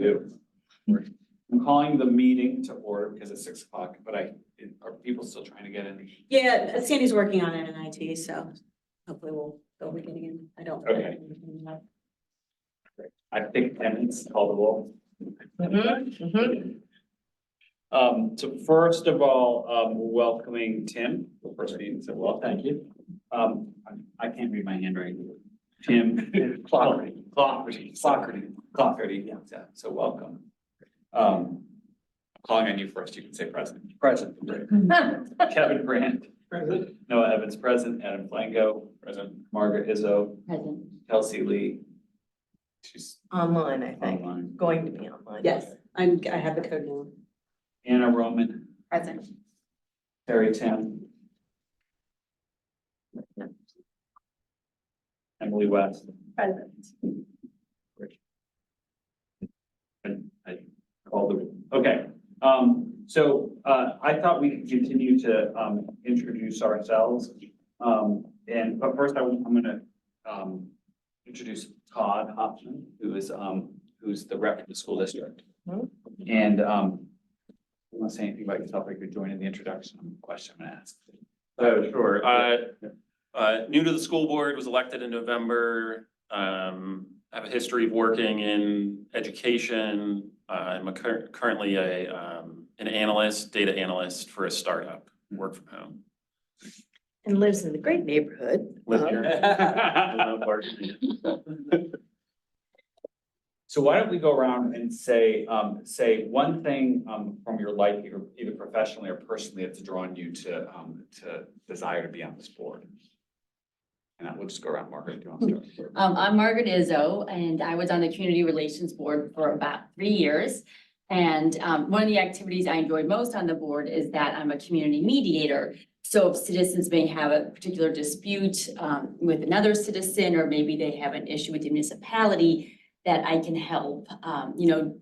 I'm calling the meeting to order because it's 6 o'clock, but are people still trying to get in? Yeah, Sandy's working on it in IT, so hopefully they'll be getting in. I don't. Okay. I think Emin's called the roll. So first of all, we're welcoming Tim, the first meeting, so well, thank you. I can't read my handwriting. Tim Clockerty, yeah, so welcome. Calling on you first, you can say present. Present. Kevin Grant. Present. Noah Evans, present. Adam Flango, present. Margaret Izzo. Present. Kelsey Lee. She's Online, I think, online. going to be online. Yes, I have the code now. Anna Roman. Present. Terry Tim. Emily West. Present. And I called the, okay. So I thought we could continue to introduce ourselves. But first I'm gonna introduce Todd Hopson, who's the rep for the school district. And you want to say anything about yourself, or you could join in the introduction question I'm gonna ask. Oh, sure. New to the school board, was elected in November. Have a history of working in education. I'm currently an analyst, data analyst for a startup, work from home. And lives in a great neighborhood. Live here. So why don't we go around and say one thing from your life, either professionally or personally, that's drawn you to desire to be on this board. And we'll just go around. Margaret, do you want to start? I'm Margaret Izzo, and I was on the Community Relations Board for about 3 years. And one of the activities I enjoyed most on the board is that I'm a community mediator. So if citizens may have a particular dispute with another citizen, or maybe they have an issue with the municipality, that I can help.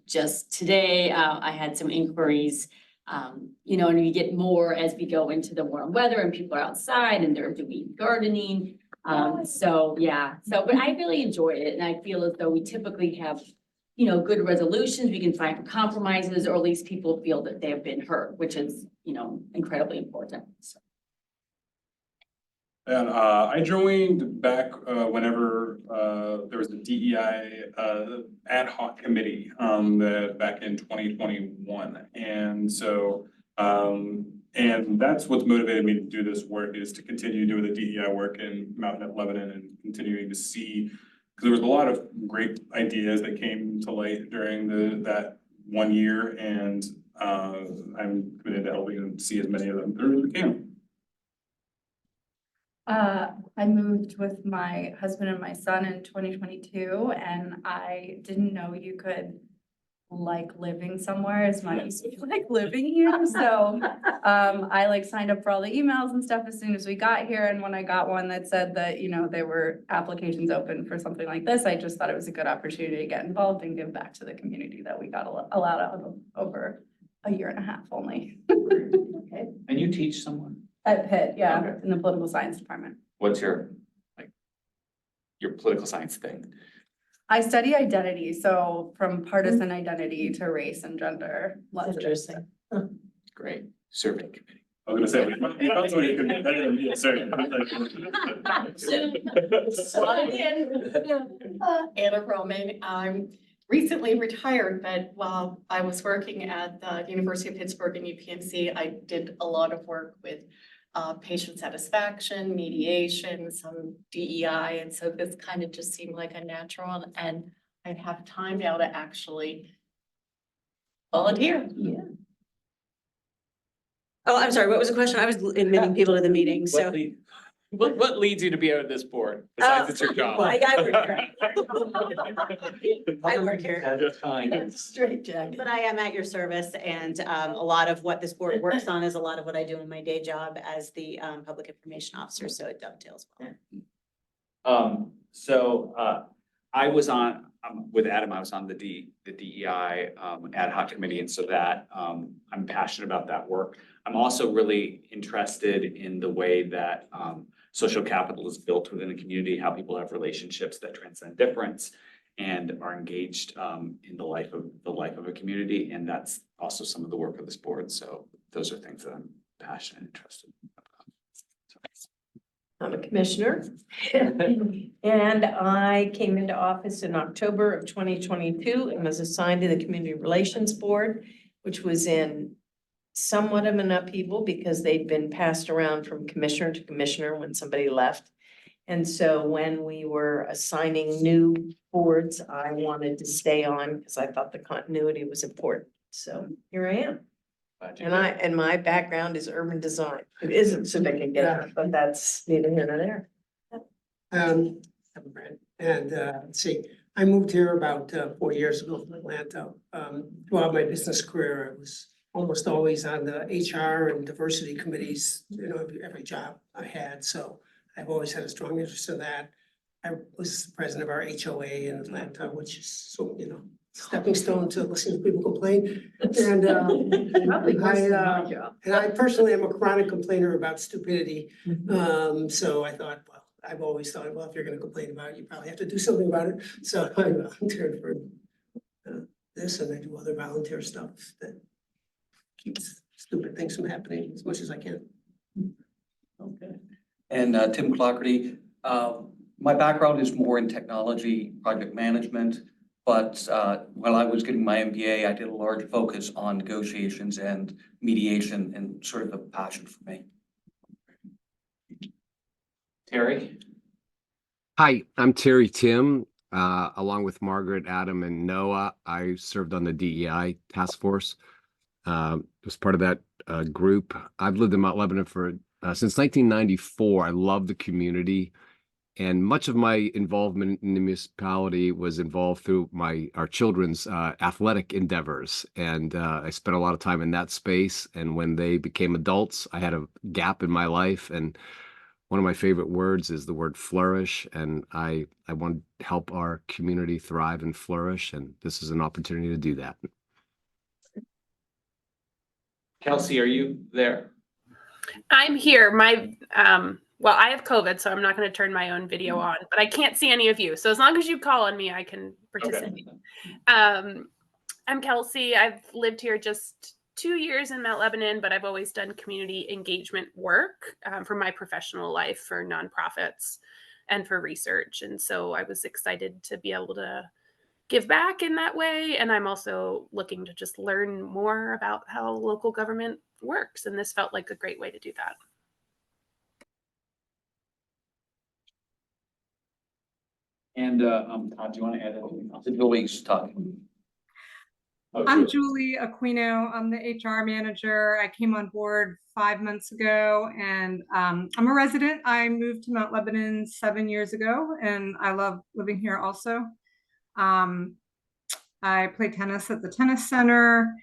Just today, I had some inquiries, and we get more as we go into the warm weather and people are outside and they're doing gardening. But I really enjoy it, and I feel as though we typically have, good resolutions, we can find compromises, or at least people feel that they have been heard, which is, incredibly important. So. And I joined back whenever there was a DEI ad hoc committee back in 2021. And so and that's what's motivated me to do this work, is to continue doing the DEI work in Mountain of Lebanon and continuing to see, because there was a lot of great ideas that came to light during that 1 year, and I'm committed to helping them see as many of them through as we can. I moved with my husband and my son in 2022, and I didn't know you could like living somewhere as much as you like living here. So I signed up for all the emails and stuff as soon as we got here. And when I got one that said that, there were applications open for something like this, I just thought it was a good opportunity to get involved and give back to the community that we got allowed out of over a year and a half only. Okay. And you teach someone? At Pitt, yeah, Okay. in the political science department. What's your political science thing? I study identity, so from partisan identity to race and gender. Lots of Interesting. Great. Survey committee. I was gonna say, that's what you could be better than me, sorry. Anna Roman. I'm recently retired, but while I was working at the University of Pittsburgh and UPMC, I did a lot of work with patient satisfaction, mediation, some DEI, and so this kind of just seemed like a natural, and I have time now to actually volunteer. Yeah. Oh, I'm sorry, what was the question? I was admitting people to the meeting, so. What leads you to be on this board, besides it's your job? I work here. Straight jacket. But I am at your service, and a lot of what this board works on is a lot of what I do in my day job as the public information officer, so it dovetails well. I was on with Adam. I was on the DEI ad hoc committee, and so that I'm passionate about that work. I'm also really interested in the way that social capital is built within the community, how people have relationships that transcend difference. and are engaged in the life of a community. And that's also some of the work of this board. So those are things that I'm passionate and interested in. I'm a commissioner. And I came into office in October of 2022 and was assigned to the Community Relations Board, which was in somewhat of an upheaval because they'd been passed around from commissioner to commissioner when somebody left. And so when we were assigning new boards, I wanted to stay on because I thought the continuity was important. So here I am. And my background is urban design. It isn't civic engagement, but that's neither here nor there. I'm Brent, and let's see, I moved here about 4 years ago from Atlanta. Throughout my business career, I was almost always on the HR and diversity committees, you know, every job I had. So I've always had a strong interest in that. I was president of our HOA in Atlanta, which is so, you know, stepping stone to listening to people complain. And Probably worse than my job. and I personally am a chronic complainer about stupidity. So I thought, well, I've always thought, well, if you're gonna complain about it, you probably have to do something about it. So I volunteered for this, and I do other volunteer stuff that keeps stupid things from happening as much as I can. Okay. And Tim Clockerty, my background is more in technology, project management, but while I was getting my MBA, I did a large focus on negotiations and mediation, and sort of a passion for me. Terry? Hi, I'm Terry Tim. Along with Margaret, Adam, and Noah, I served on the DEI task force. Was part of that group. I've lived in Mount Lebanon for since 1994. I love the community, and much of my involvement in the municipality was involved through our children's athletic endeavors. And I spent a lot of time in that space. And when they became adults, I had a gap in my life, and one of my favorite words is the word flourish, and I want to help our community thrive and flourish, and this is an opportunity to do that. Kelsey, are you there? I'm here. Well, I have COVID, so I'm not going to turn my own video on, but I can't see any of you. So as long as you call on me, I can participate. Okay. I'm Kelsey. I've lived here just 2 years in Mount Lebanon, but I've always done community engagement work for my professional life for nonprofits and for research. And so I was excited to be able to give back in that way. And I'm also looking to just learn more about how local government works. And this felt like a great way to do that. And Todd, do you want to add anything else? Julie's talking. I'm Julie Aquino. I'm the HR manager. I came on board 5 months ago, and I'm a resident. I moved to Mount Lebanon 7 years ago, and I love living here also. I play tennis at the tennis center,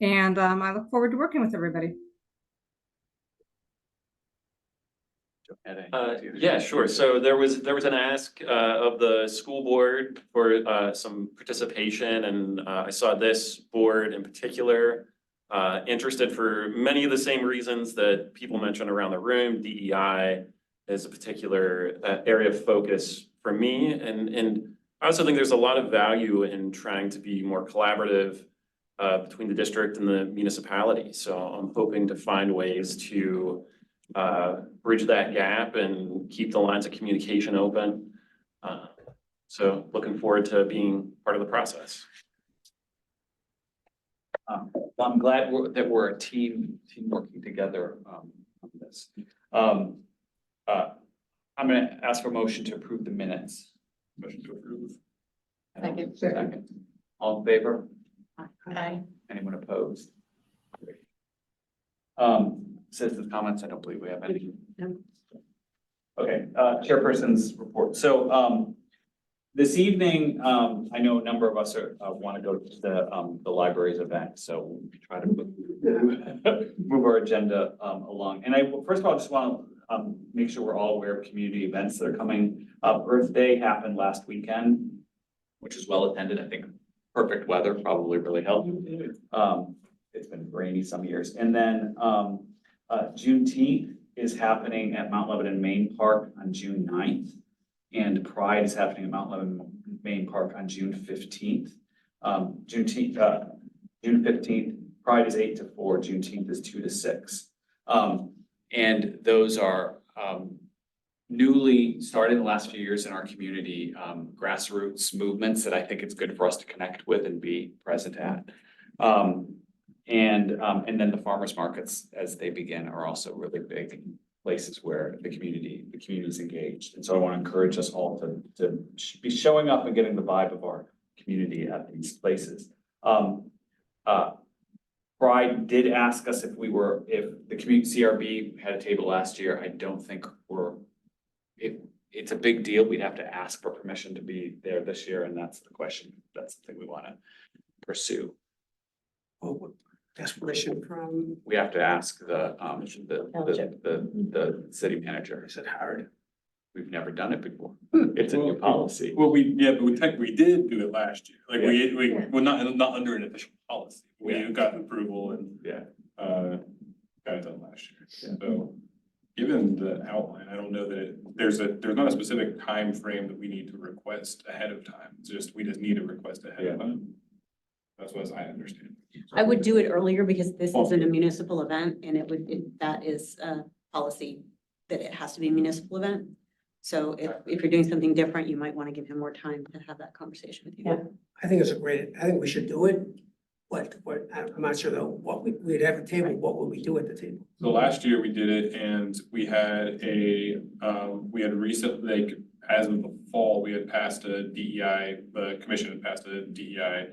and I look forward to working with everybody. Yeah, sure. So there was an ask of the school board for some participation, and I saw this board in particular interested for many of the same reasons that people mentioned around the room. DEI is a particular area of focus for me, and I also think there's a lot of value in trying to be more collaborative between the district and the municipality. So I'm hoping to find ways to bridge that gap and keep the lines of communication open. So looking forward to being part of the process. Well, I'm glad that we're a team working together on this. I'm going to ask for a motion to approve the minutes. Motion to approve. Second. All in favor? Aye. Anyone opposed? Citizens' comments, I don't believe we have any. No. Okay, chairperson's report. So this evening, I know a number of us want to go to the library's event, so we try to move our agenda along. And first of all, I just want to make sure we're all aware of community events that are coming up. Earth Day happened last weekend, which is well attended. I think perfect weather probably really helped. It's been rainy some years. And then Juneteenth is happening at Mount Lebanon Main Park on June 9th. And Pride is happening at Mount Lebanon main park on June 15th. June 15th, Pride is 8 to 4, Juneteenth is 2 to 6. And those are newly started in the last few years in our community, grassroots movements that I think it's good for us to connect with and be present at. And then the farmers markets as they begin are also really big places where the community is engaged. And so I want to encourage us all to be showing up and getting the vibe of our community at these places. Pride did ask us if the community CRB had a table last year. I don't think it's a big deal. We'd have to ask for permission to be there this year, and that's the question. That's the thing we want to pursue. Oh, desperation from, We have to ask the city manager. is it hard? We've never done it before. It's a new policy. Well, we did do it last year. Like we're not under an official policy. We got approval and got it done last year. So given the outline, I don't know that there's not a specific time frame that we need to request ahead of time. It's just, we just need a request ahead of time. That's what I understand. I would do it earlier because this isn't a municipal event and that is a policy that it has to be a municipal event. So if you're doing something different, you might want to give him more time to have that conversation with you. Yeah. I think I think we should do it. What, I'm not sure though, we'd have a table, what would we do at the table? So last year we did it and we had recently, like, as of the fall, we had passed a DEI, the commission had passed a DEI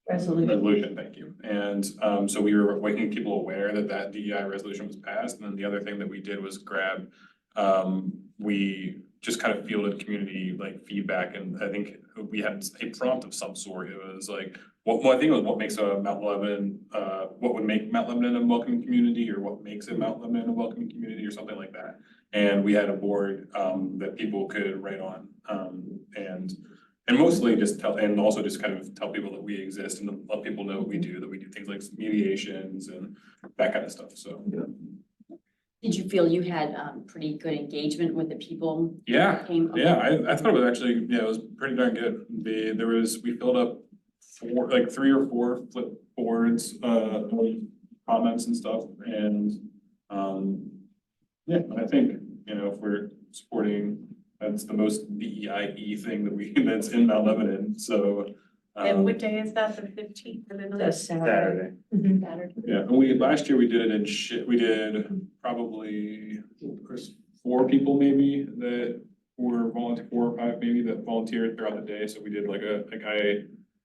resolution, thank you. And so we were making people aware that DEI resolution was passed. And then the other thing that we did was we just kind of fielded community like feedback, and I think we had a prompt of some sort. It was like, I think it was what makes a Mount Lebanon, what would make Mount Lebanon a welcoming community, or what makes it Mount Lebanon a welcoming community, or something like that. And we had a board that people could write on, and mostly just tell people that we exist and let people know what we do, that we do things like mediations and that kind of stuff. So. Did you feel you had pretty good engagement with the people? Yeah, that came? Okay. yeah, I thought it was actually, it was pretty darn good. We filled up 3 or 4 flip boards, comments and stuff, and I think, if we're supporting, that's the most DEI thing that's in Mount Lebanon, so. And what day is that, the 15th? That's Saturday. Saturday. Yeah, and last year we did it we did probably 4 people maybe that were 4 or 5 maybe that volunteered throughout the day. So we did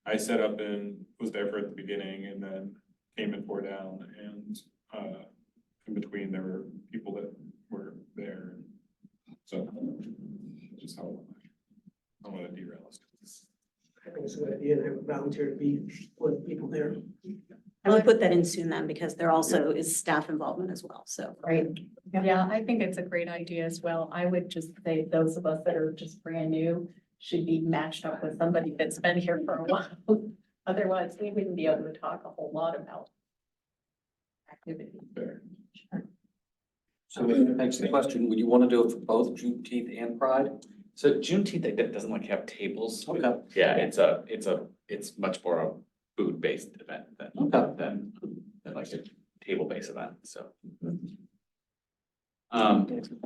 I set up and was there for at the beginning and then came and tore down, and in between there were people that were there. So just how I don't want to derail us. I think it's a good idea, and I would volunteer to be one of the people there. I would put that in soon then because there also is staff involvement as well, so. Right. Yeah, I think it's a great idea as well. I would just say those of us that are just brand new should be matched up with somebody that's been here for a while. Otherwise, we wouldn't be able to talk a whole lot about activities. So next question, would you want to do it for both Juneteenth and Pride? So Juneteenth, it doesn't have tables. Okay. Yeah, it's much more a food-based event than like a table-based event, so.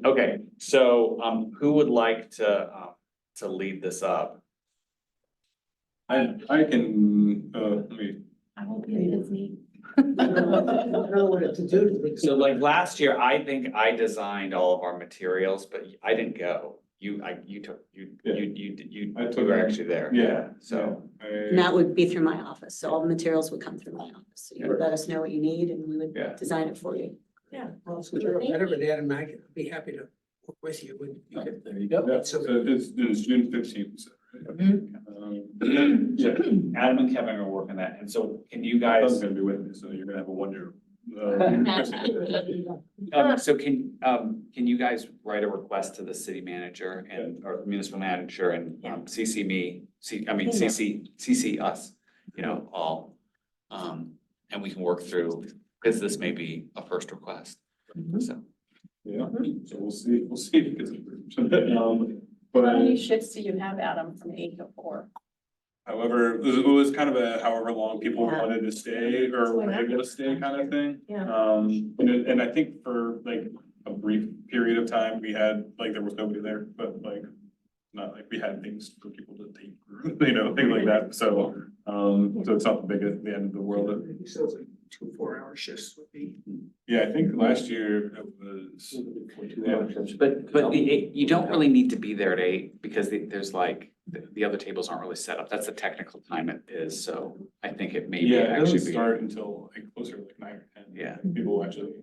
Okay, so who would like to lead this up? I can, let me. I won't be in Disney. I don't know what to do. So like last year, I think I designed all of our materials, but I didn't go. You were actually there. Yeah. So. And that would be through my office. So all the materials would come through my office. So you would let us know what you need and we would design it for you. Well, so you're better than that, and I'd be happy to work with you when you could. There you go. Yeah, so it's June 15th. So Adam and Kevin are working that, and so can you I was guys, gonna be with me, so you're gonna have a wonder. so can you guys write a request to the city manager or municipal manager and CC me, CC us, all. And we can work through, because this may be a first request, so. Yeah, so we'll see if it gets approved. How many But shifts do you have, Adam, from 8 to 4? however, it was kind of a however long people Yeah. wanted to stay or were able to stay kind of thing. Yeah. And I think for like a brief period of time, we had, like, there was nobody there, but like, not like we had things for people to take, you know, things like that. So, so it's not the biggest, the end of the world. Maybe sounds like 2 4-hour shifts would be. Yeah, I think last year it was. Yeah. But you don't really need to be there at 8 because there's like, the other tables aren't really set up. That's the technical time it is, so I think it may be Yeah, it doesn't actually be, start until like closer to like 9 or 10. Yeah. People actually.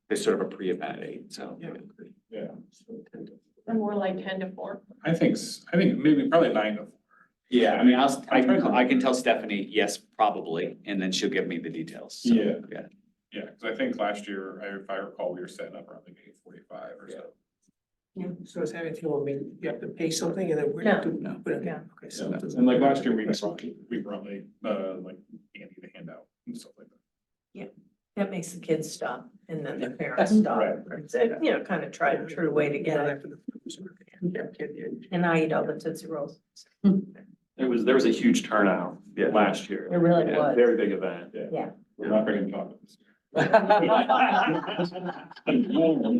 there's sort of a pre-event at 8, so. Yeah. Or more like 10 to 4? I think maybe probably 9 to 4. Yeah, I mean, I can tell Stephanie, yes, probably, and then she'll give me the details. So, Yeah. Yeah. Yeah, because I think last year, if I recall, we were setting up around like 8:45 or so. So is that if you want me, you have to pay something and then we're. No. Okay, Yeah. okay, so. Yeah, and like last year, we brought like candy to hand out and stuff like that. That makes the kids stop and then their parents stop. Right. It's a, you know, kind of tried and true way to get it. And I eat all the Tootsie Rolls. There was a huge turnout last year. It really Yeah, was. Very big event. Yeah. We're not bringing chocolates.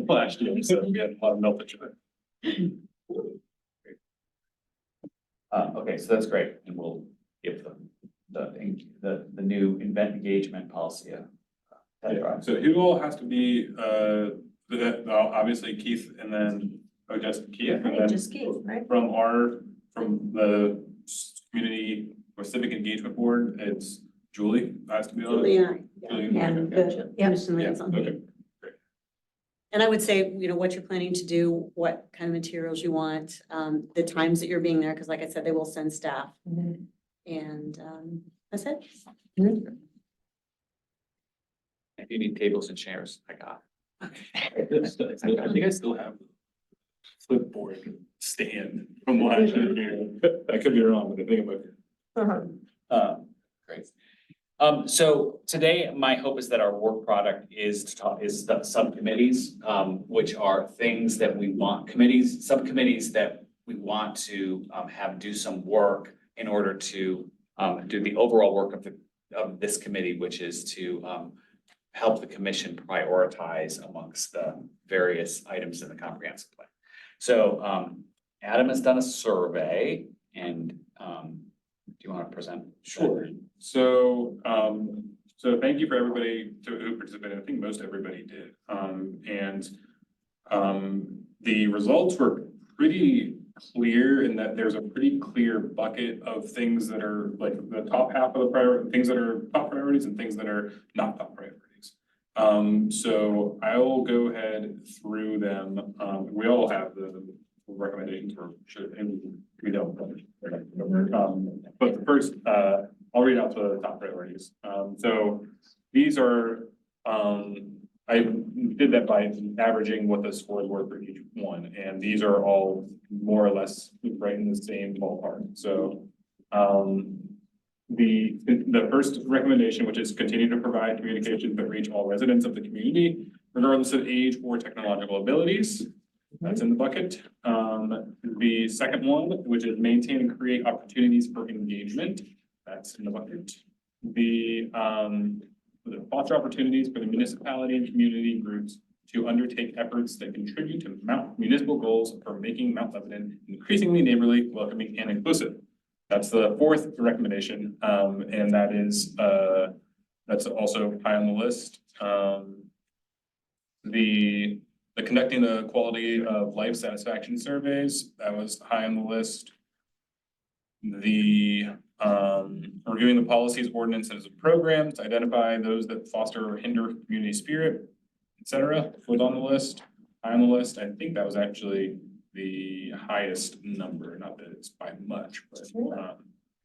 Last year, so we had a lot of melted sugar. Okay, so that's great, and we'll give them the new event engagement policy. Yeah, so who all has to be, obviously Keith and then, just Keith and then. Just Keith, right? From the community or civic engagement board, it's Julie has to be on it. Julie Julie, and okay. the Anderson Yeah, liaison. okay. And I would say, you know, what you're planning to do, what kind of materials you want, the times that you're being there, because like I said, they will send staff. And that's it. If you need tables and chairs, I got I think I still have the flipboard stand from last year. I could be wrong, but I think I'm. Great. So today, my hope is that our work product is the subcommittees, which are things that we want, subcommittees that we want to have do some work in order to do the overall work of this committee, which is to help the commission prioritize amongst the various items in the comprehensive plan. So Adam has done a survey and do you want to present? Sure. So, so thank you for everybody who participated. I think most everybody did. The results were pretty clear in that there's a pretty clear bucket of things that are like the top half of the priority, things that are top priorities and things that are not top priorities. So I will go ahead through them. We all have the recommendations for should, and we don't. But the first, I'll read out the top priorities. So these are, I did that by averaging what the scores were for each one, and these are all more or less right in the same ballpark. So, the first recommendation, which is continue to provide communications that reach all residents of the community, regardless of age or technological abilities. That's in the bucket. The second one, which is maintain and create opportunities for engagement. That's in the bucket. The foster opportunities for the municipality and community groups to undertake efforts that contribute to municipal goals for making Mount Lebanon increasingly neighborly, welcoming, and inclusive. That's the fourth recommendation, and that is, that's also high on the list. The conducting the quality of life satisfaction surveys, that was high on the list. The reviewing the policies, ordinances, and programs to identify those that foster or hinder community spirit, etc., was on the list, high on the list. I think that was actually the highest number, not that it's by much, but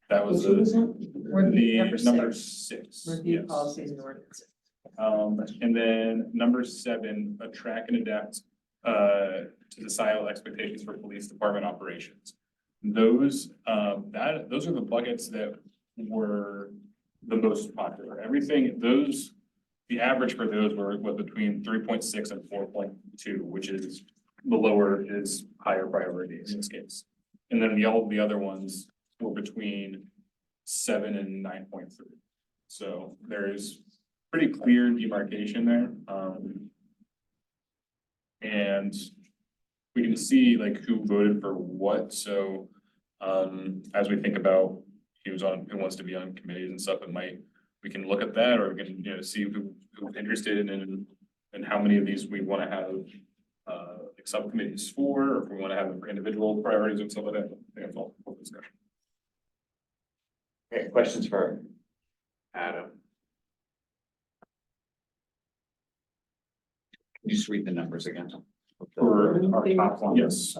that was the number six. Review yes. policies and ordinances. And then number 7, track and adapt to societal expectations for police department operations. Those those are the buckets that were the most popular. Everything, the average for those was between 3.6 and 4.2, which is the lower is higher priority in this case. And then all the other ones were between 7 and 9.3. So there's pretty clear demarcation there. And we can see like who voted for what, so as we think about who wants to be on committees and stuff, we can look at that, or we can, see who's interested in and how many of these we want to have like subcommittees for, or if we want to have individual priorities and stuff like that. I think it's all discussion. Okay, questions for Adam? Can you just read the numbers again? For our top one, yes,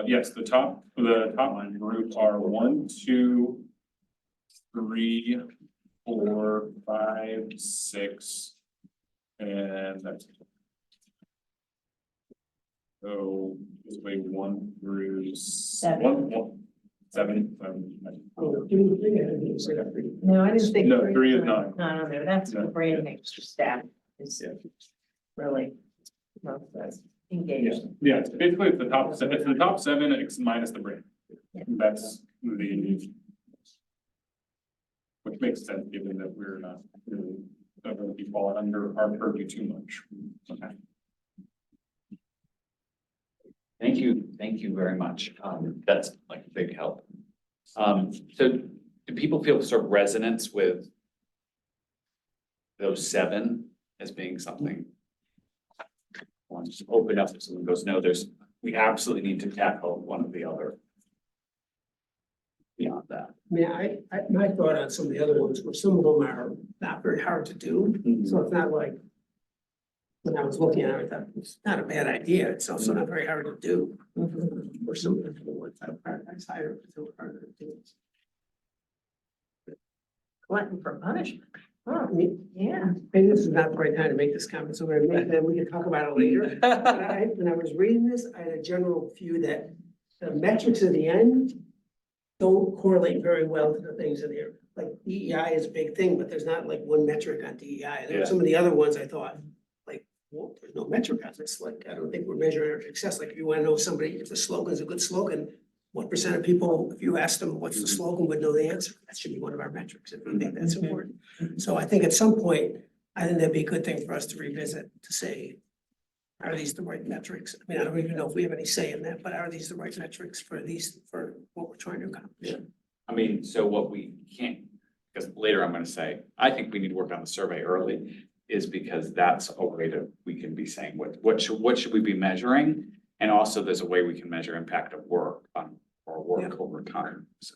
yes, the top line group are 1, 2, 3, 4, 5, 6, and that's it. So this way 1 through 7. 7. Oh, give me the thing, I didn't even say that. No, I didn't think. No, 3 is not. Not on there, that's No. the brand extra staff is Yeah. really, well, that's engaged. Yeah, it's basically the top 7, it's the top 7 minus the brand. Yeah. That's which makes sense, given that we're not really, going to be falling under our purview too much. Okay. Thank you very much. That's like a big help. So do people feel sort of resonance with those 7 as being something? I want to just open up if someone goes, no, we absolutely need to tackle one or the other. Beyond that. I mean, my thought on some of the other ones were some of them are not very hard to do, so it's not like. When I was looking at it, I thought it's not a bad idea, it's also not very hard to do. For some of the ones I prioritize higher, because they were harder to do. Glutton for punishment. I mean, Yeah. maybe this is not the right time to make this comment, so maybe we can talk about it later. But when I was reading this, I had a general view that the metrics at the end don't correlate very well to the things in here. Like DEI is a big thing, but there's not like one metric on DEI. There were some of the other ones I thought, like, well, there's no metric on this. Like, I don't think we're measuring our success. Like, if you want to know somebody, if the slogan's a good slogan, what percent of people, if you ask them what's the slogan, would know the answer. That should be one of our metrics if we think that's important. So I think at some point, I think that'd be a good thing for us to revisit, to say, are these the right metrics? I mean, I don't even know if we have any say in that, but are these the right metrics for what we're trying to accomplish? I mean, so what we can't, because later I'm gonna say, I think we need to work on the survey early, is because that's a way to, we can be saying, what should we be measuring? And also there's a way we can measure impact of work on, or work over time, so.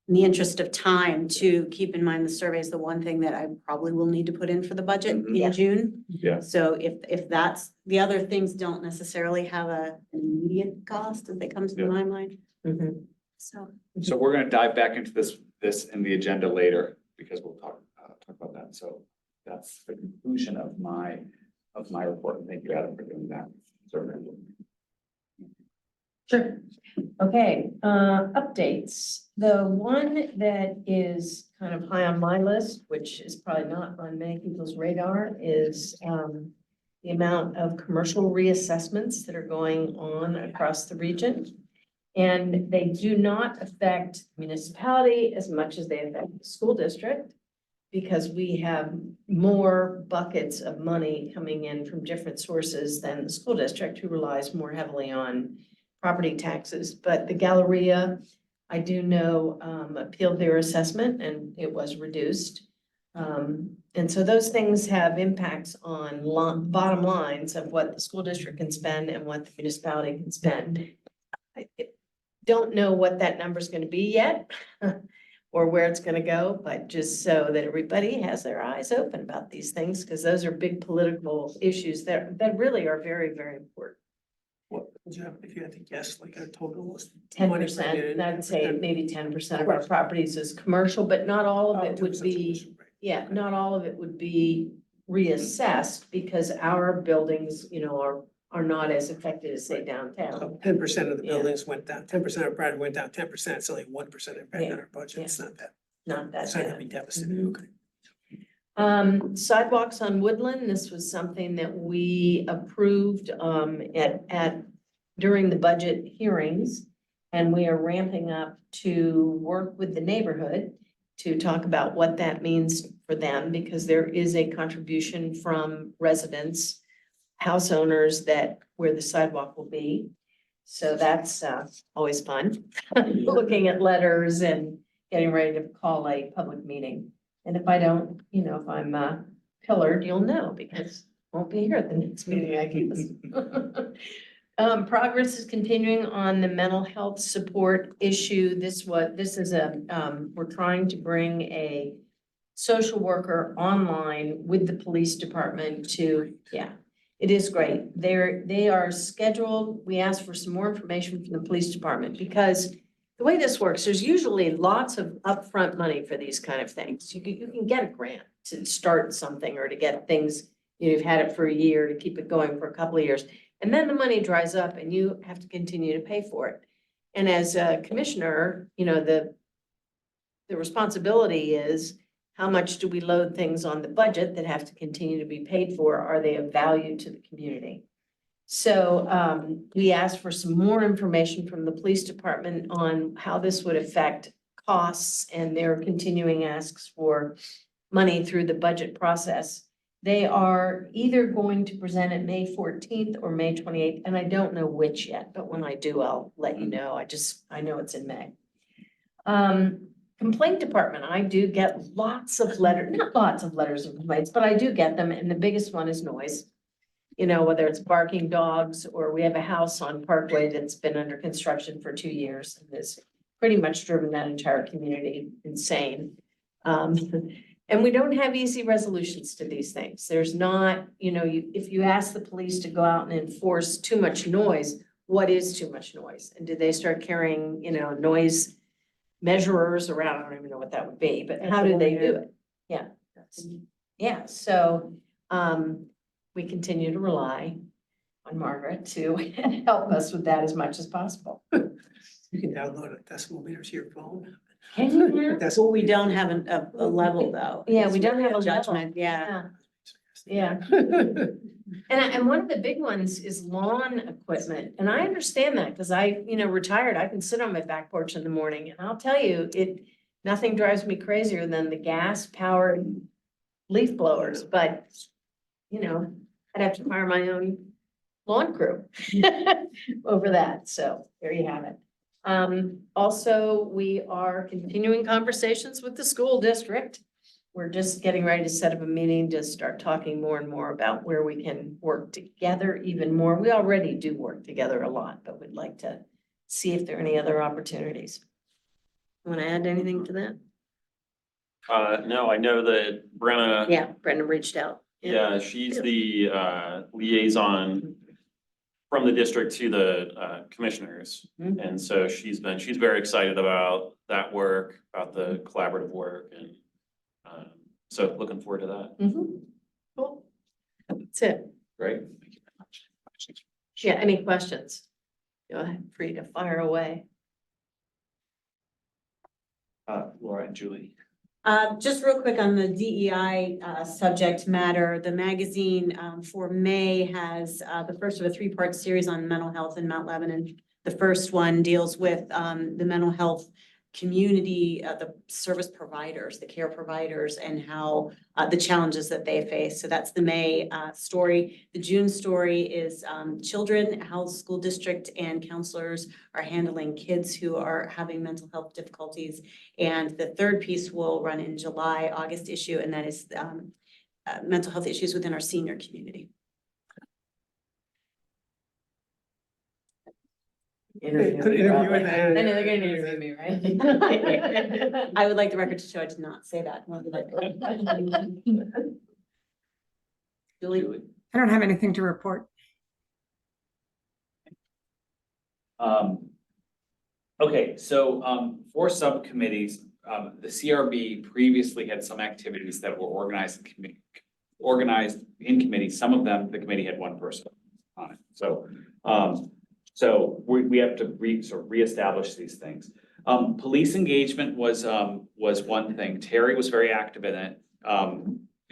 In the interest of time, to keep in mind, the survey is the one thing that I probably will need to put in for the budget Yeah. in June. Yeah. So if that's, the other things don't necessarily have an immediate cost as they come to Yeah. my mind. Mhm. So. So we're gonna dive back into this in the agenda later, because we'll talk about that, so that's the conclusion of my report, and thank you, Adam, for doing that. Sure. Okay, updates. The one that is kind of high on my list, which is probably not on many people's radar, is the amount of commercial reassessments that are going on across the region. And they do not affect municipality as much as they affect the school district, because we have more buckets of money coming in from different sources than the school district, who relies more heavily on property taxes. But the Galleria, I do know, appealed their assessment and it was reduced. And so those things have impacts on bottom lines of what the school district can spend and what the municipality can spend. I don't know what that number is going to be yet or where it's going to go, but just so that everybody has their eyes open about these things, because those are big political issues that really are very, very important. What would you have, if you had to guess, like a total list? 10%, I'd say maybe 10% of our properties is commercial, but not all of it would be, yeah, not all of it would be reassessed, because our buildings, are not as affected as say downtown. 10% of the Yeah. buildings went down, 10% of project went down, 10%, it's only 1% impact on our budget, it's not that. Not that It's not gonna bad. be devastating, Mhm. okay. Sidewalks on Woodland, this was something that we approved during the budget hearings. And we are ramping up to work with the neighborhood to talk about what that means for them, because there is a contribution from residents, house owners, that where the sidewalk will be. So that's always fun, looking at letters and getting ready to call a public meeting. And if I don't, if I'm pillared, you'll know, because I won't be here at the next meeting, I guess. Progress is continuing on the mental health support issue. We're trying to bring a social worker online with the police department it is great. They are scheduled. We asked for some more information from the police department, because the way this works, there's usually lots of upfront money for these kind of things. You can get a grant to start something, or to get things, you've had it for a year, to keep it going for a couple of years. And then the money dries up and you have to continue to pay for it. And as a commissioner, the responsibility is, how much do we load things on the budget that have to continue to be paid for? Are they of value to the community? So we asked for some more information from the police department on how this would affect costs, and their continuing asks for money through the budget process. They are either going to present it May 14th or May 28th, and I don't know which yet, but when I do, I'll let you know. I know it's in May. Complaint department, I do get lots of letters, not lots of letters and complaints, but I do get them, and the biggest one is noise. Whether it's barking dogs, or we have a house on Parkway that's been under construction for 2 years, and has pretty much driven that entire community insane. And we don't have easy resolutions to these things. There's not, if you ask the police to go out and enforce too much noise, what is too much noise? And do they start carrying, noise measurers around? I don't even know what that would be, but how do they do it? Yeah. Yeah, so we continue to rely on Margaret to help us with that as much as possible. You can download a decimal meter to your phone. Can you now? Well, we don't have a level though. Yeah, It's we don't really have a level. judgment, yeah. Yeah. And one of the big ones is lawn equipment. And I understand that, because I, retired, I can sit on my back porch in the morning, and I'll tell you, nothing drives me crazier than the gas powered leaf blowers, but I'd have to hire my own lawn crew over that. So there you have it. Also, we are continuing conversations with the school district. We're just getting ready to set up a meeting to start talking more and more about where we can work together even more. We already do work together a lot, but we'd like to see if there are any other opportunities. Want to add anything to that? No, I know that Brenna. Yeah, Brenda reached out. Yeah, she's the liaison from the district to the commissioners. Mhm. And so she's very excited about that work, about the collaborative work, and so looking forward to that. Cool. That's it. Great. Yeah, any questions? Go ahead, free to fire away. Laura and Julie. Just real quick on the DEI subject matter, the magazine for May has the first of a 3-part series on mental health in Mount Lebanon. The first one deals with the mental health community, the service providers, the care providers, and how the challenges that they face. So that's the May story. The June story is children, how the school district and counselors are handling kids who are having mental health difficulties. And the third piece will run in July, August issue, and that is mental health issues within our senior community. Interview with Anne. I know they're gonna interview me, right? I would like the record to show I did not say that. Julie? I don't have anything to report. Okay, so for subcommittees, the CRB previously had some activities that were organized in committee. Some of them, the committee had one person on it. So we have to reestablish these things. Police engagement was one thing. Terry was very active in it.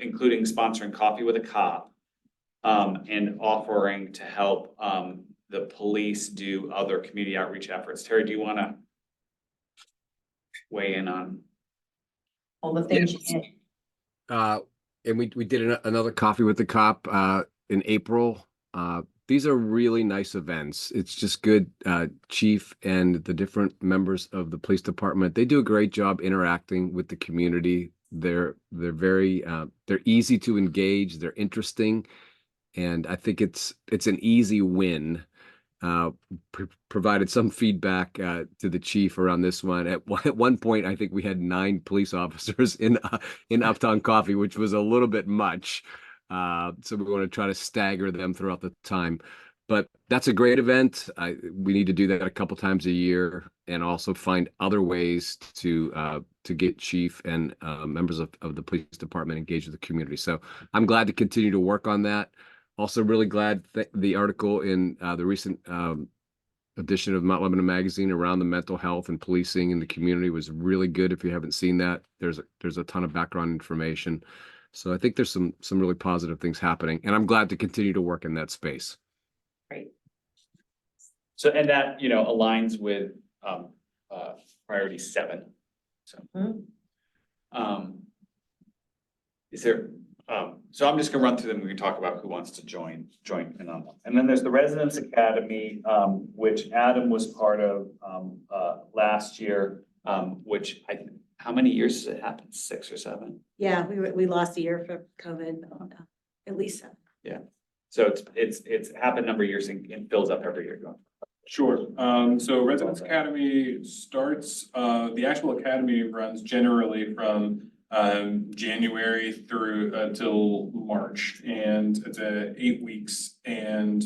including sponsoring Coffee with a Cop, and offering to help, the police do other community outreach efforts. Terry, do you wanna weigh in on? All the things you did. And we did another Coffee with the Cop in April. These are really nice events. It's just good. Chief and the different members of the police department, they do a great job interacting with the community. They're very they're easy to engage. They're interesting, and I think it's an easy win. Provided some feedback to the chief around this one. At one point, I think we had 9 police officers in Uptown Coffee, which was a little bit much. So we want to try to stagger them throughout the time. But that's a great event. We need to do that a couple times a year, and also find other ways to get chief and members of the police department engaged with the community. So I'm glad to continue to work on that. Also really glad the article in the recent edition of Mount Lebanon Magazine around the mental health and policing in the community was really good. If you haven't seen that, there's a ton of background information. So I think there's some really positive things happening, and I'm glad to continue to work in that space. Great. So, and that, aligns with, priority 7. So, is there, so I'm just gonna run through them. We can talk about who wants to join in on them. And then there's the Residence Academy, which Adam was part of, last year, which how many years has it happened? 6 or 7? Yeah, we lost a year for COVID, at least 7. Yeah. So it's happened a number of years and fills up every year going. Sure. So Residence Academy starts, the actual academy runs generally from January through until March, and it's 8 weeks and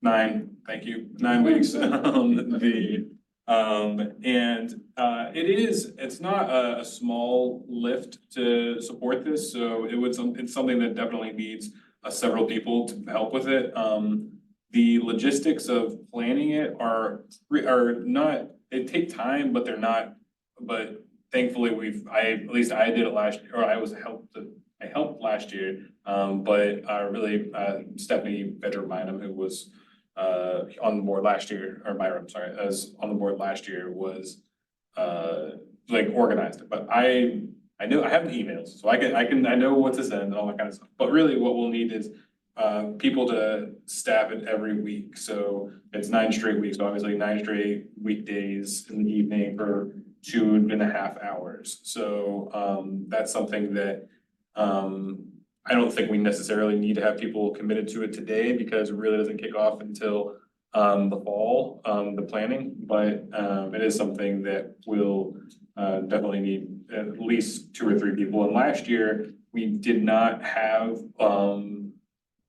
9 weeks. It's not a small lift to support this, so it's something that definitely needs several people to help with it. The logistics of planning it are not, they take time, but they're not, but thankfully I did it last year, or I helped last year. But really, Stephanie Bedger-Bynum, who was on the board last year, or Byram, sorry, as on the board last year, was organized it. But I know I have the emails, so I know what to send and all that kind of stuff. But really what we'll need is people to staff it every week. So it's 9 straight weeks, so obviously 9 straight weekdays in the evening for 2.5 hours. So that's something that I don't think we necessarily need to have people committed to it today, because it really doesn't kick off until the fall, the planning. But it is something that will definitely need at least 2 or 3 people. And last year, we did not have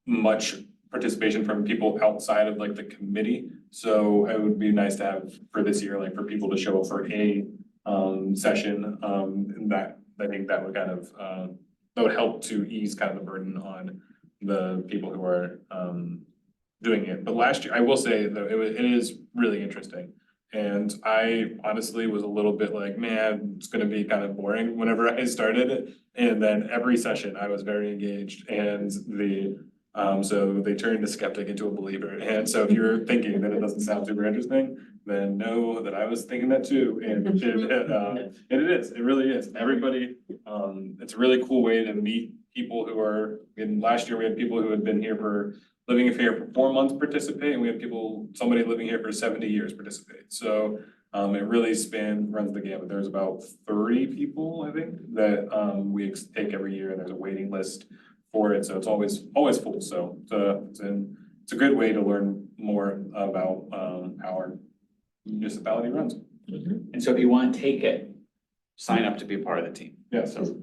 much participation from people outside of the committee. So it would be nice to have for this year, for people to show up for a session. And that, I think that would kind of that would help to ease kind of the burden on the people who are doing it. But last year, I will say though, it is really interesting. And I honestly was a little bit like, man, it's gonna be kind of boring whenever I started it. And then every session I was very engaged, and so they turned a skeptic into a believer. And so if you're thinking that it doesn't sound super interesting, then know that I was thinking that too. And it is, it really is. Everybody, it's a really cool way to meet people who are, last year we had people who had been here living here for 4 months participate, and we have somebody living here for 70 years participate. So it really runs the gamut. There's about 30 people, I think, that we take every year, and there's a waiting list for it. So it's always full. So it's a good way to learn more about how our municipality runs. And so if you want to take it, sign up to be a part of the team. Yeah, so.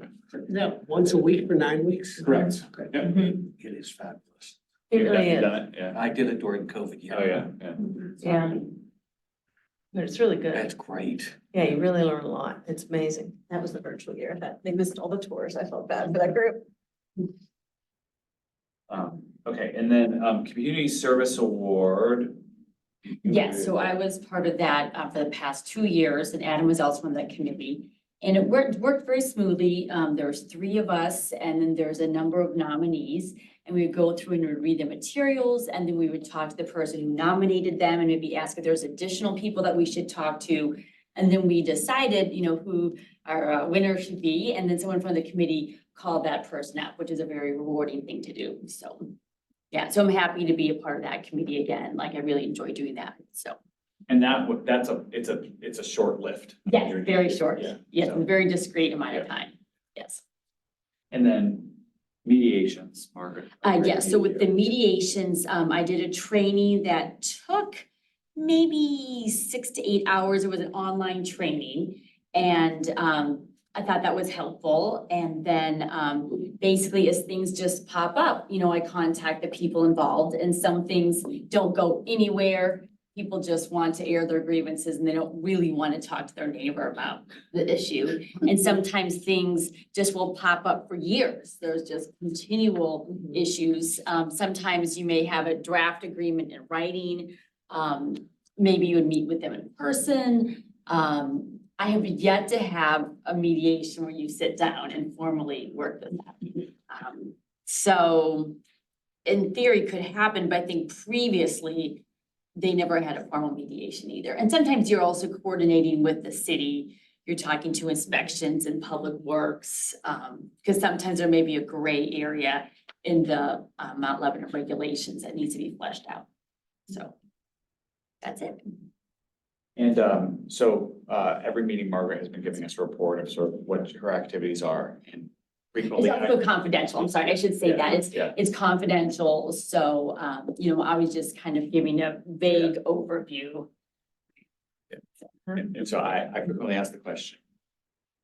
Yeah, once a week for 9 weeks? Correct. Yeah. It is fabulous. It really You've is. done it? Yeah. I did it during COVID. Oh, yeah. Yeah. But it's really good. That's great. Yeah, you really learn a lot. It's amazing. That was the virtual year that they missed all the tours. I felt bad for that group. Okay, and then Community Service Award. Yes, so I was part of that for the past 2 years, and Adam was also on that committee. And it worked very smoothly. There's 3 of us, and then there's a number of nominees. And we would go through and we'd read the materials, and then we would talk to the person who nominated them and maybe ask if there's additional people that we should talk to. And then we decided, who our winner should be, and then someone from the committee called that person up, which is a very rewarding thing to do. So, yeah, so I'm happy to be a part of that committee again. Like, I really enjoy doing that, so. And it's a short lift. Yes, very short. Yeah, Yes, so- very discreet amount of time. Yes. And then mediations, Margaret. Yes, so with the mediations, I did a training that took maybe 6 to 8 hours. It was an online training. And I thought that was helpful. And then basically as things just pop up, I contact the people involved, and some things don't go anywhere. People just want to air their grievances and they don't really want to talk to their neighbor about the issue. And sometimes things just will pop up for years. There's just continual issues. Sometimes you may have a draft agreement in writing. Maybe you would meet with them in person. I have yet to have a mediation where you sit down and formally work with them. So in theory could happen, but I think previously they never had a formal mediation either. And sometimes you're also coordinating with the city. You're talking to inspections and public works, because sometimes there may be a gray area in the Mount Lebanon regulations that needs to be fleshed out. So that's it. And so every meeting, Margaret has been giving us a report of sort of what her activities are, and It's frequently. also confidential. I'm sorry, I should say that. Yeah. It's confidential. So, I was just kind of giving a vague overview. And so I frequently ask the question,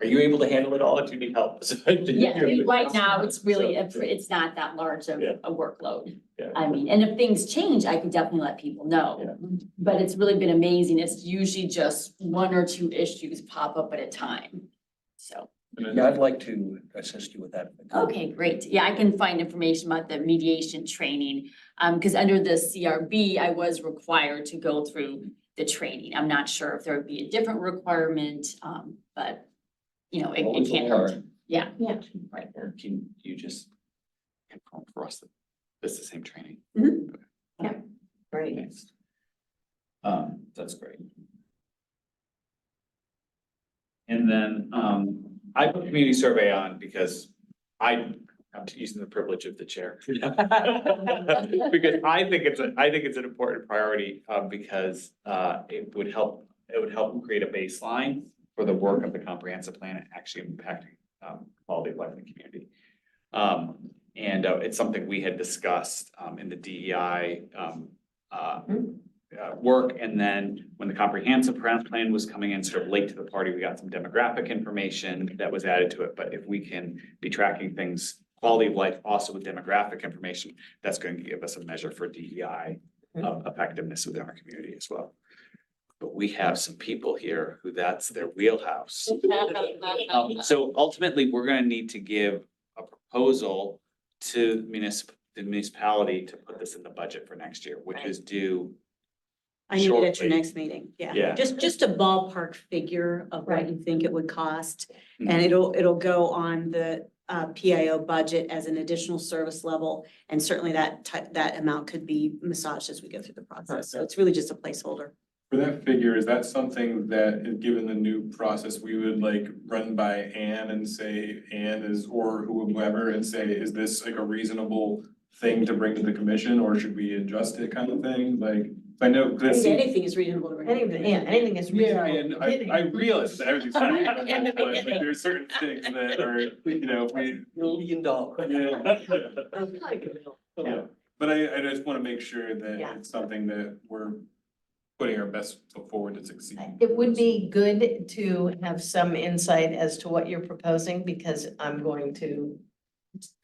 are you able to handle it all? Do you need help? Yeah, right now, it's really, it's not that large of Yeah. a workload. Yeah. I mean, and if things change, I can definitely let people know. But it's really been amazing. It's usually just 1 or 2 issues pop up at a time. So, Yeah, I'd like to assist you with that. okay, great. Yeah, I can find information about the mediation training. Because under the CRB, I was required to go through the training. I'm not sure if there would be a different requirement, but it can't hurt. Yeah. Yeah. Right. Or can you just confirm for us that it's the same training? Right. Thanks. That's great. And then I put community survey on because I'm using the privilege of the chair. Because I think it's an important priority because it would help create a baseline for the work of the comprehensive plan and actually impacting quality of life in the community. And it's something we had discussed in the DEI work. And then when the comprehensive plan was coming in sort of late to the party, we got some demographic information that was added to it. But if we can be tracking things, quality of life also with demographic information, that's going to give us a measure for DEI effectiveness within our community as well. But we have some people here who that's their wheelhouse. So ultimately, we're gonna need to give a proposal to the municipality to put this in the budget for next year, which is due. I need it at shortly. your next meeting, yeah. Yeah. Just a ballpark figure of what Right. you think it would cost. Mhm. And it'll go on the PIO budget as an additional service level. And certainly that amount could be massaged as we go through the process. So it's really just a placeholder. For that figure, is that something that, given the new process, we would like run by Anne and say, or whoever, and say, is this like a reasonable thing to bring to the commission, or should we adjust it kind of thing? Like, I know, I this. think anything is reasonable to bring. Anything is Yeah, reasonable. and I realize that everything's not, but like, there's certain things that are, if we. $1 million. Yeah, but I just wanna make sure that Yeah. it's something that we're putting our best foot forward to succeed. It would be good to have some insight as to what you're proposing, because I'm going to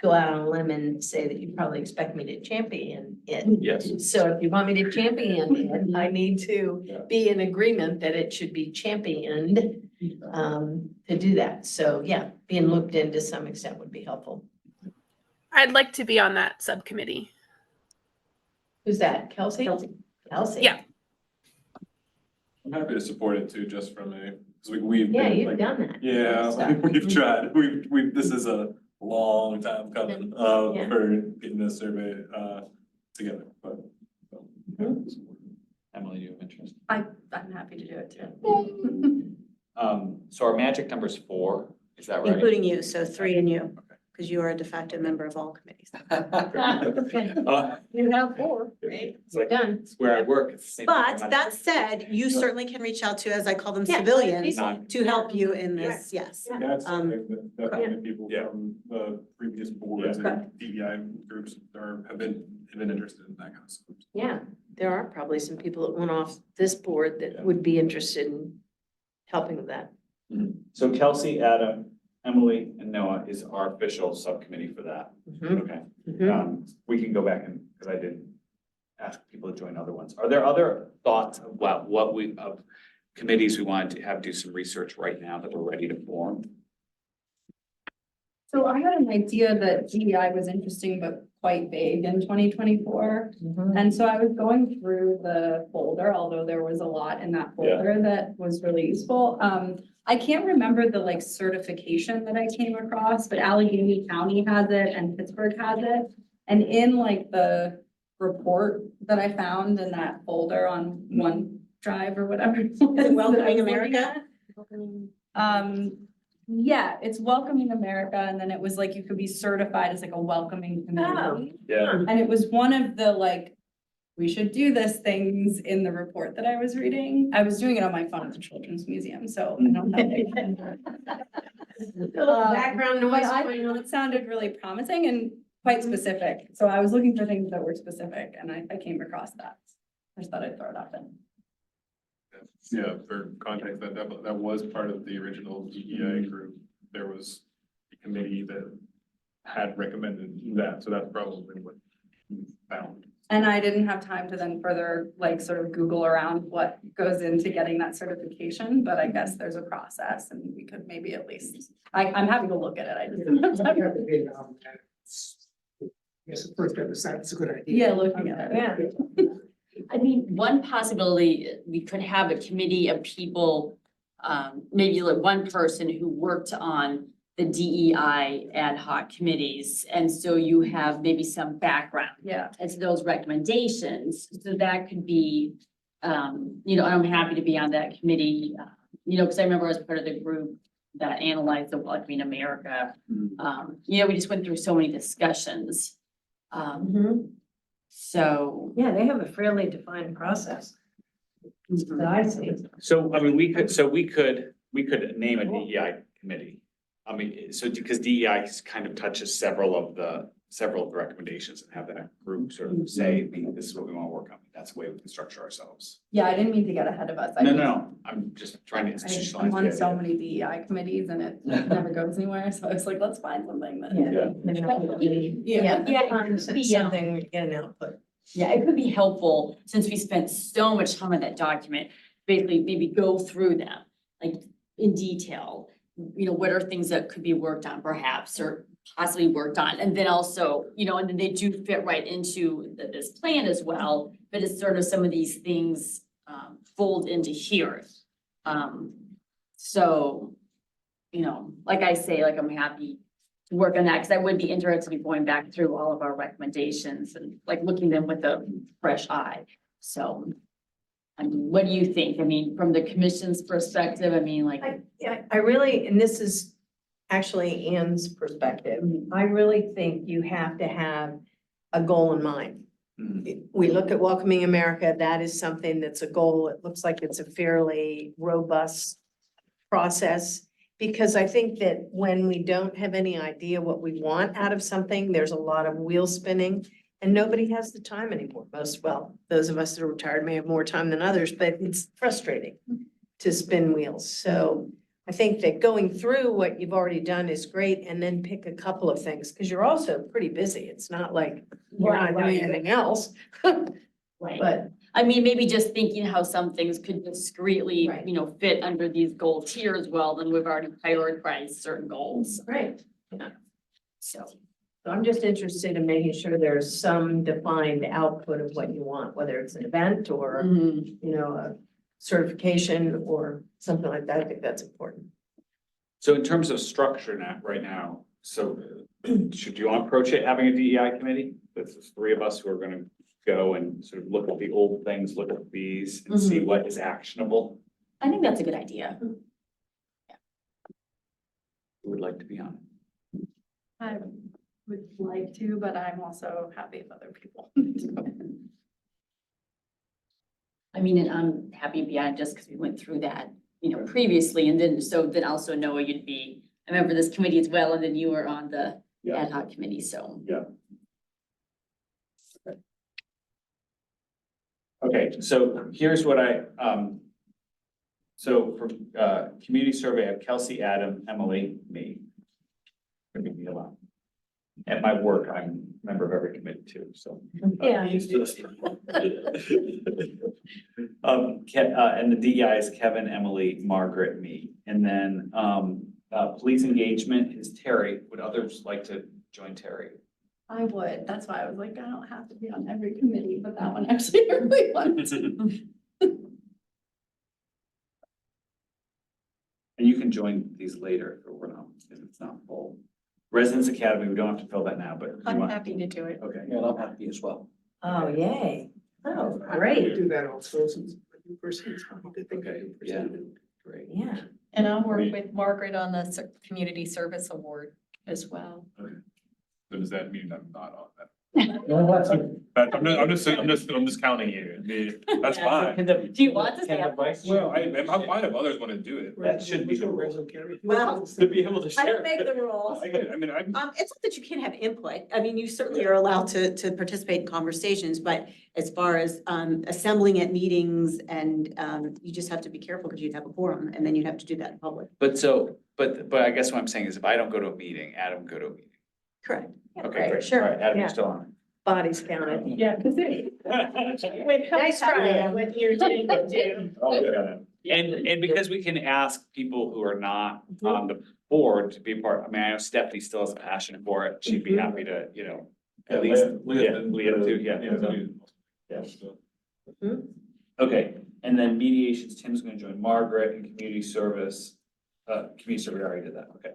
go out on a limb and say that you probably expect me to champion it. Yes. So if you want me to champion it, I need to be in agreement that it should be championed to do that. So yeah, being looked in to some extent would be helpful. I'd like to be on that subcommittee. Who's that? Kelsey? Kelsey. Yeah. I'm happy to support it too, just from a 'Cause we've Yeah, been, you've like, done that. Yeah, Stuff. we've tried, this is a long time coming, Yeah. for getting this survey, together, but. Emily, do you have interest? I'm happy to do it too. So our magic number is 4, is that right? Including you, so 3 and you, because you are a de facto member of all committees. You have 4, right? It's like, Done. it's where I work. It's the same thing. But that said, you certainly can reach out to, as I call them, Yeah, civilians, Not- to help you in this, yes. Yeah. Yeah, it's Um, definitely people Yeah. from the previous boards Yeah. and DEI groups have been interested in that kind of stuff. Yeah, there are probably some people that went off this board Yeah. that would be interested in helping with that. So Kelsey, Adam, Emily, and Noah is our official subcommittee for that. Mhm. Okay. Mhm. We can go back and, because I did ask people to join other ones. Are there other thoughts about of committees we wanted to have do some research right now that we're ready to form? So I had an idea that DEI was interesting but quite vague in 2024. And so I was going through the folder, although there was a lot in that folder that was really useful. I can't remember the like certification that I came across, but Allegheny County has it and Pittsburgh has it. And in like the report that I found in that folder on OneDrive or whatever. it was that I Welcoming was looking America? at, yeah, it's Welcoming America, and then it was like you could be certified as like a welcoming community. Yeah. And it was one of the like, we should do this things in the report that I was reading. I was doing it on my phone at the Children's Museum, so I don't have. Background But noise I going on. thought it sounded really promising and quite specific, so I was looking for things that were specific, and I came across that. I just thought I'd throw it out there. Yeah, for context, that was part of the original DEI group. There was a committee that had recommended that, so that's probably what you found. And I didn't have time to then further like sort of Google around what goes into getting that certification, but I guess there's a process and we could maybe at least, I'm happy to look at it. I just don't have time. Yes, the first episode, it's a good idea. Yeah, looking at it. Yeah. I mean, one possibility, we could have a committee of people, maybe like one person who worked on the DEI ad hoc committees. And so you have maybe some background Yeah. as to those recommendations. So that could be, and I'm happy to be on that committee, because I remember I was part of the group that analyzed the Welcoming America. We just went through so many discussions. So. Yeah, they have a fairly defined process that I see. So, I mean, we could name a DEI committee. I mean, so because DEI kind of touches several of the recommendations and have that group sort of say, this is what we want to work on. That's the way we can structure ourselves. Yeah, I didn't mean to get ahead of us. No, I'm just trying to institutionalize I'm on the so idea. many DEI committees and it never goes anywhere, so I was like, let's find something that. Yeah. Yeah. Something, we get an output. Yeah, it could be helpful, since we spent so much time on that document, basically maybe go through them, like in detail. What are things that could be worked on perhaps, or possibly worked on, and then also, and then they do fit right into this plan as well, but it's sort of some of these things fold into here. So, like I say, like I'm happy to work on that, because I would be interested in going back through all of our recommendations and like looking them with a fresh eye. So, I mean, what do you think? I mean, from the commission's perspective, I mean, like. I really, and this is actually Ann's perspective, I really think you have to have a goal in mind. We look at Welcoming America, that is something that's a goal. It looks like it's a fairly robust process. Because I think that when we don't have any idea what we want out of something, there's a lot of wheel spinning. And nobody has the time anymore. Those of us that are retired may have more time than others, but it's frustrating to spin wheels. So I think that going through what you've already done is great, and then pick a couple of things, because you're also pretty busy. It's not like you're not doing anything else. Right. But I mean, maybe just thinking how some things could discreetly, Right. Fit under these goal tiers well, then we've already prioritized certain goals. right. So. So I'm just interested in making sure there's some defined output of what you want, whether it's an event or, a certification or something like that. I think that's important. So in terms of structure now, right now, so should you approach it having a DEI committee? This is three of us who are gonna go and sort of look at the old things, look at these and see what is actionable. I think that's a good idea. Who would like to be on it? I would like to, but I'm also happy if other people. I mean, and I'm happy beyond just because we went through that, previously, and then, so then also Noah, you'd be a member of this committee as well, and then you were on the Yeah. ad hoc committee, so. Okay, so here's what so for, community survey, I have Kelsey, Adam, Emily, me. Gonna be a lot. At my work, I'm a member of every committee too, so. Yeah. Used to this. And the DEI is Kevin, Emily, Margaret, me, and then, police engagement is Terry. Would others like to join Terry? I would, that's why I was like, I don't have to be on every committee, but that one actually I really wanted to. And you can join these later if we're not, if it's not full. Residence Academy, we don't have to fill that now, but. you I'm want- happy to do it. Okay. Yeah, I'm happy as well. Oh, yay. Oh, I great. do that also since I'm a new person. It's probably a good thing. Okay, yeah. Great. Yeah. And I'll work with Margaret on the Community Service Award as well. So does that mean I'm not on that? No, that's I'm just counting you. I mean, that's fine. Do you want to stay? Well, I'm fine if others want to do it. That should be the rule. Well, To be able to I share. didn't make the rules. I mean, I'm. It's not that you can't have input. I mean, you certainly are allowed to participate in conversations, but as far as assembling at meetings and you just have to be careful because you'd have a quorum and then you'd have to do that in public. But I guess what I'm saying is if I don't go to a meeting, Adam would go to a meeting. Correct. Okay, Right, great. sure. All right, Adam, Yeah. you're still on. Bodies counted. Yeah, because Nice try. What you're doing too. And because we can ask people who are not on the board to be a part, I mean, I know Stephanie still has a passion for it. She'd be happy to, at least, Leah too, yeah. Okay, and then mediations, Tim's gonna join Margaret, and community service, I already did that, okay.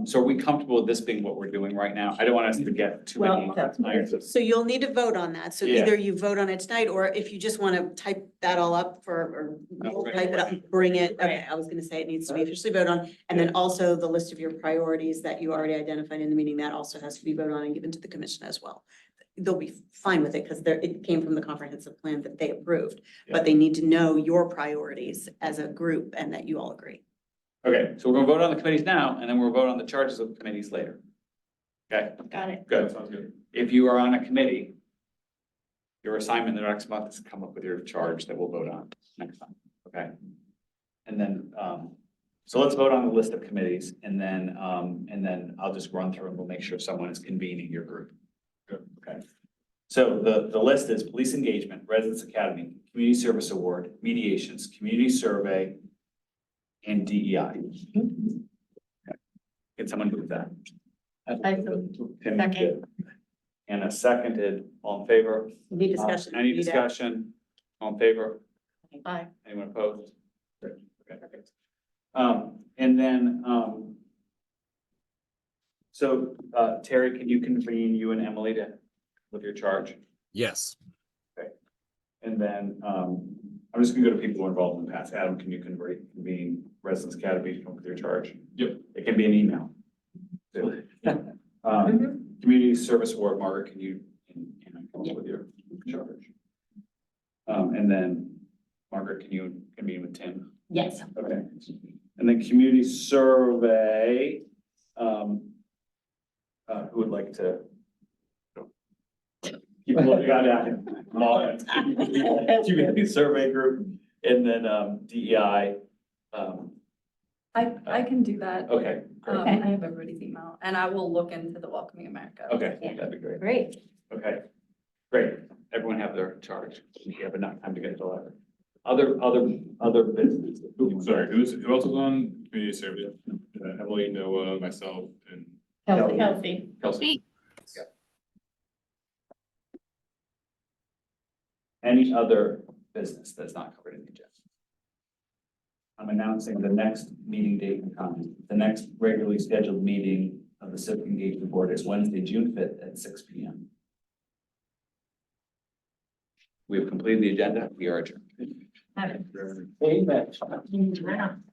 So are we comfortable with this being what we're doing right now? I don't want us to get too many irons. So you'll need to vote on that. So Yeah. either you vote on it tonight, or if you just want to type that all up or Okay. type it up, and bring it. Okay, I was gonna say it needs to be officially voted on. And then also the list of your priorities that you already identified in the meeting, that also has to be voted on and given to the commission as well. They'll be fine with it because it came from the comprehensive plan that they approved. Yeah. But they need to know your priorities as a group and that you all agree. Okay, so we're gonna vote on the committees now, and then we'll vote on the charges of the committees later. Okay, Got it. good. Sounds good. If you are on a committee, your assignment the next month is to come up with your charge that we'll vote on next time, okay? And then, so let's vote on the list of committees, and then I'll just run through and we'll make sure someone is convening your group. Good, okay. So the list is police engagement, residence academy, community service award, mediations, community survey, and DEI. Okay. Can someone move that? Tim Second. did. Anna seconded, all in favor? Any discussion? Any Need to- discussion? All in favor? Bye. Anyone opposed? Great, okay. And then, so, Terry, can you convene you and Emily with your charge? Yes. And then, I'm just gonna go to people who are involved in the past. Adam, can you convene Residence Academy with your charge? Yep. It can be an email. too. Community Service Award, Margaret, can you come up with your charge? And then, Margaret, can you convene with Tim? Yes. Okay. And then Community Survey, who would like to? People got that. Community Survey Group, and then, DEI. I can do that. Okay, great. I have everybody's email and I will look into the Welcoming America. Okay, Yeah. that'd be great. Great. Okay, great. Everyone have their charge. We have enough time to get it to letter. Other business. Sorry, who else was on community service? Emily, Noah, myself, and Healthy. Kelsey. Any other business that's not covered in the agenda? I'm announcing the next meeting date and time. The next regularly scheduled meeting of the Civic Engagement Board is Wednesday, June 5th at 6 p.m. We have completed the agenda. We are adjourned. Have it. Amen.